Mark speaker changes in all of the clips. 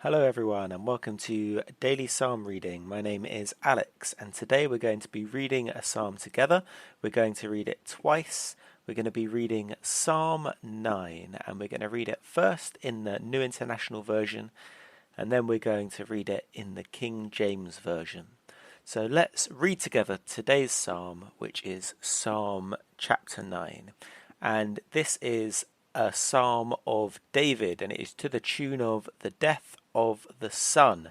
Speaker 1: Hello everyone and welcome to Daily Psalm Reading. My name is Alex and today we're going to be reading a psalm together. We're going to read it twice. We're going to be reading Psalm 9 and we're going to read it first in the New International Version and then we're going to read it in the King James Version. So let's read together today's psalm, which is Psalm chapter 9. And this is a psalm of David, and it is to the tune of the death of the Son.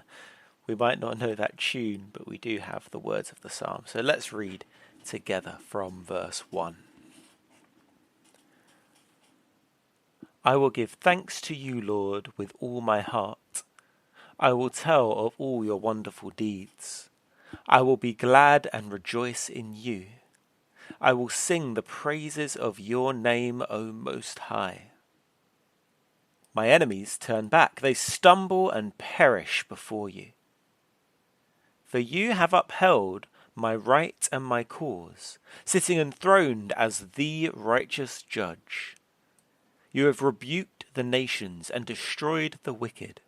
Speaker 1: We might not know that tune, but we do have the words of the psalm. So let's read together from verse 1. I will give thanks to you, Lord, with all my heart. I will tell of all your wonderful deeds. I will be glad and rejoice in you. I will sing the praises of your name, O Most High. My enemies turn back, they stumble and perish before you. For you have upheld my right and my cause, sitting enthroned as the righteous judge. You have rebuked the nations and destroyed the wicked.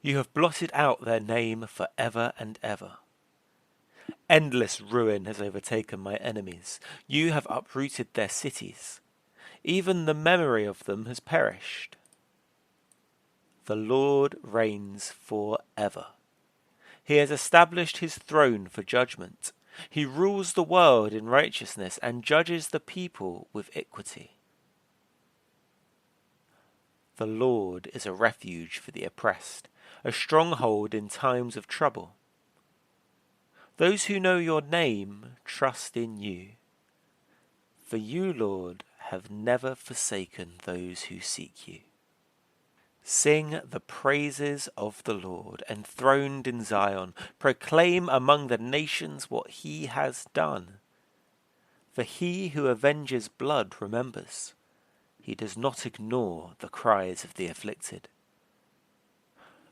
Speaker 1: You have blotted out their name for ever and ever. Endless ruin has overtaken my enemies. You have uprooted their cities. Even the memory of them has perished. The Lord reigns forever. He has established his throne for judgment. He rules the world in righteousness and judges the people with equity. The Lord is a refuge for the oppressed, a stronghold in times of trouble. Those who know your name trust in you. For you, Lord, have never forsaken those who seek you. Sing the praises of the Lord, enthroned in Zion. Proclaim among the nations what he has done. For he who avenges blood remembers. He does not ignore the cries of the afflicted.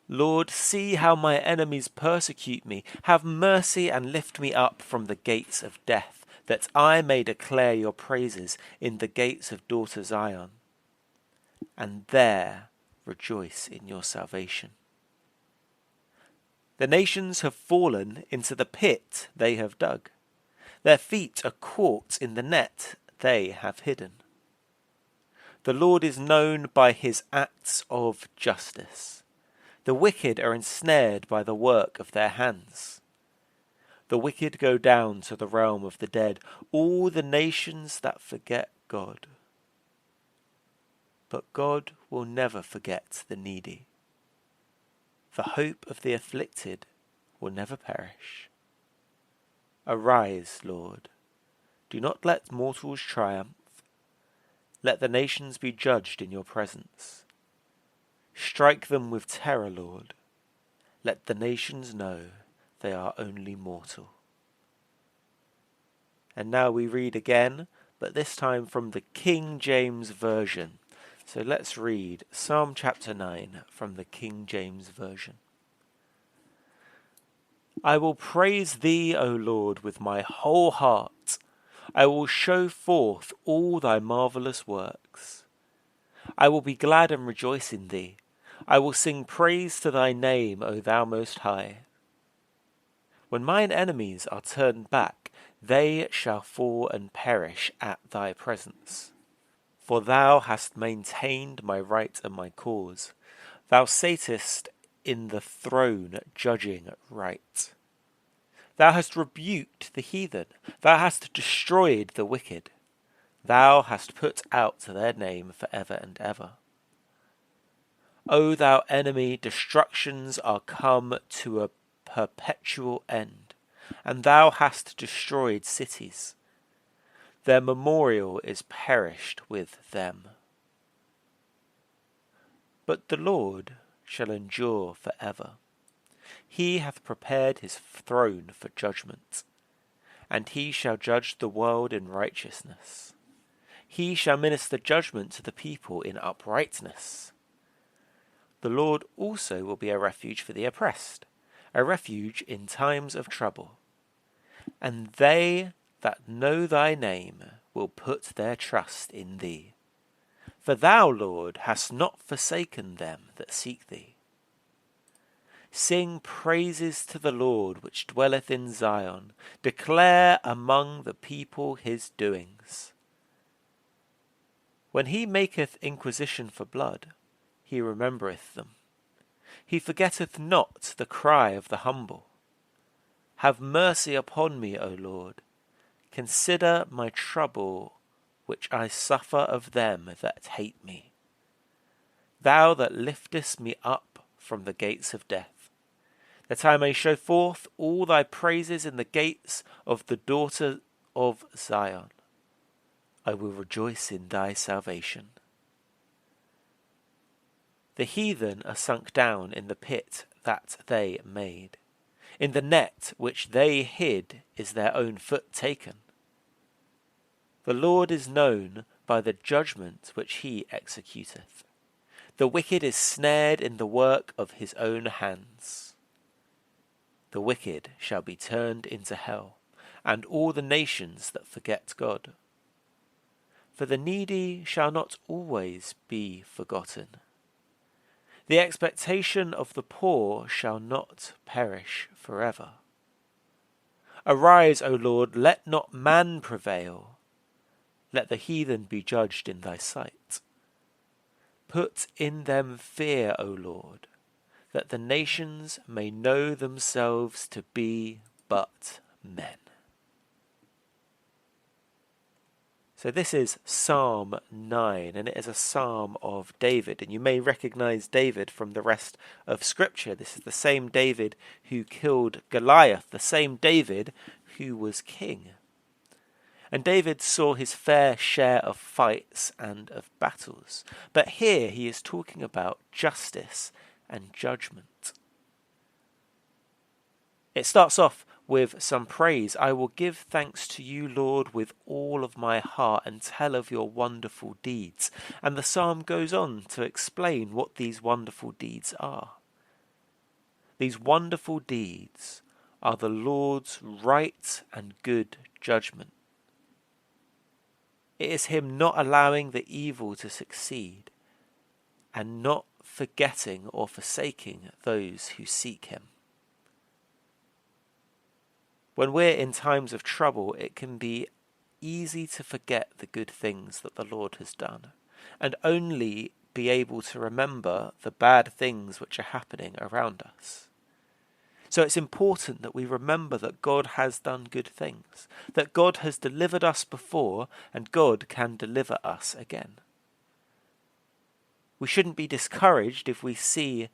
Speaker 1: Lord, see how my enemies persecute me. Have mercy and lift me up from the gates of death, that I may declare your praises in the gates of daughter Zion, and there rejoice in your salvation. The nations have fallen into the pit they have dug. Their feet are caught in the net they have hidden. The Lord is known by his acts of justice. The wicked are ensnared by the work of their hands. The wicked go down to the realm of the dead, all the nations that forget God. But God will never forget the needy. The hope of the afflicted will never perish. Arise, Lord. Do not let mortals triumph. Let the nations be judged in your presence. Strike them with terror, Lord. Let the nations know they are only mortal. And now we read again, but this time from the King James Version. So let's read Psalm chapter 9 from the King James Version. I will praise thee, O Lord, with my whole heart. I will show forth all thy marvellous works. I will be glad and rejoice in thee. I will sing praise to thy name, O thou Most High. When mine enemies are turned back, they shall fall and perish at thy presence. For thou hast maintained my right and my cause. Thou satest in the throne judging right. Thou hast rebuked the heathen. Thou hast destroyed the wicked. Thou hast put out their name for ever and ever. O thou enemy, destructions are come to a perpetual end, and thou hast destroyed cities. Their memorial is perished with them. But the Lord shall endure for ever. He hath prepared his throne for judgment, and he shall judge the world in righteousness. He shall minister judgment to the people in uprightness. The Lord also will be a refuge for the oppressed, a refuge in times of trouble. And they that know thy name will put their trust in thee. For thou, Lord, hast not forsaken them that seek thee. Sing praises to the Lord which dwelleth in Zion. Declare among the people his doings. When he maketh inquisition for blood, he remembereth them. He forgetteth not the cry of the humble. Have mercy upon me, O Lord. Consider my trouble which I suffer of them that hate me. Thou that liftest me up from the gates of death, that I may show forth all thy praises in the gates of the daughter of Zion. I will rejoice in thy salvation. The heathen are sunk down in the pit that they made. In the net which they hid is their own foot taken. The Lord is known by the judgment which he executeth. The wicked is snared in the work of his own hands. The wicked shall be turned into hell, and all the nations that forget God. For the needy shall not always be forgotten. The expectation of the poor shall not perish forever. Arise, O Lord, let not man prevail. Let the heathen be judged in thy sight. Put in them fear, O Lord, that the nations may know themselves to be but men. So this is Psalm 9, and it is a psalm of David. And you may recognize David from the rest of Scripture. This is the same David who killed Goliath, the same David who was king. And David saw his fair share of fights and of battles. But here he is talking about justice and judgment. It starts off with some praise. I will give thanks to you, Lord, with all of my heart and tell of your wonderful deeds. And the psalm goes on to explain what these wonderful deeds are. These wonderful deeds are the Lord's right and good judgment. It is him not allowing the evil to succeed and not forgetting or forsaking those who seek him. When we're in times of trouble, it can be easy to forget the good things that the Lord has done and only be able to remember the bad things which are happening around us. So it's important that we remember that God has done good things, that God has delivered us before and God can deliver us again. We shouldn't be discouraged if we see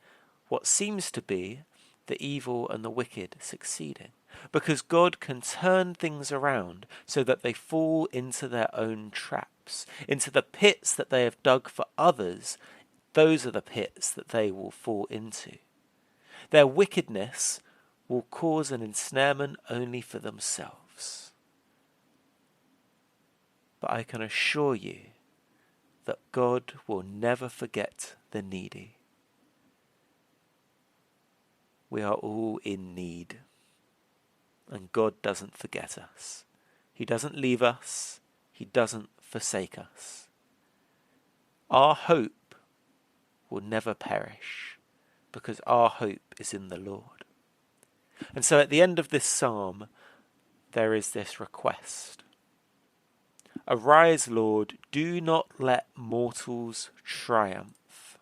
Speaker 1: what seems to be the evil and the wicked succeeding, because God can turn things around so that they fall into their own traps, into the pits that they have dug for others. Those are the pits that they will fall into. Their wickedness will cause an ensnarement only for themselves. But I can assure you that God will never forget the needy. We are all in need, and God doesn't forget us. He doesn't leave us. He doesn't forsake us. Our hope will never perish because our hope is in the Lord. And so at the end of this psalm, there is this request. Arise, Lord, do not let mortals triumph.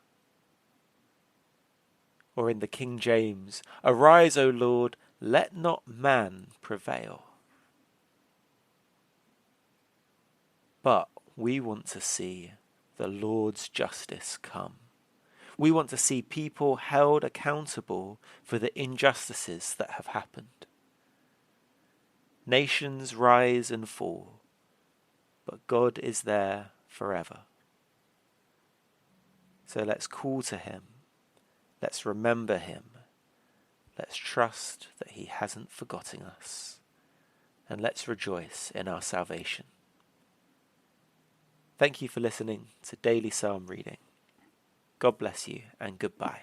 Speaker 1: Or in the King James, arise, O Lord, let not man prevail. But we want to see the Lord's justice come. We want to see people held accountable for the injustices that have happened. Nations rise and fall, but God is there forever. So let's call to him. Let's remember him. Let's trust that he hasn't forgotten us. And let's rejoice in our salvation. Thank you for listening to Daily Psalm Reading. God bless you and goodbye.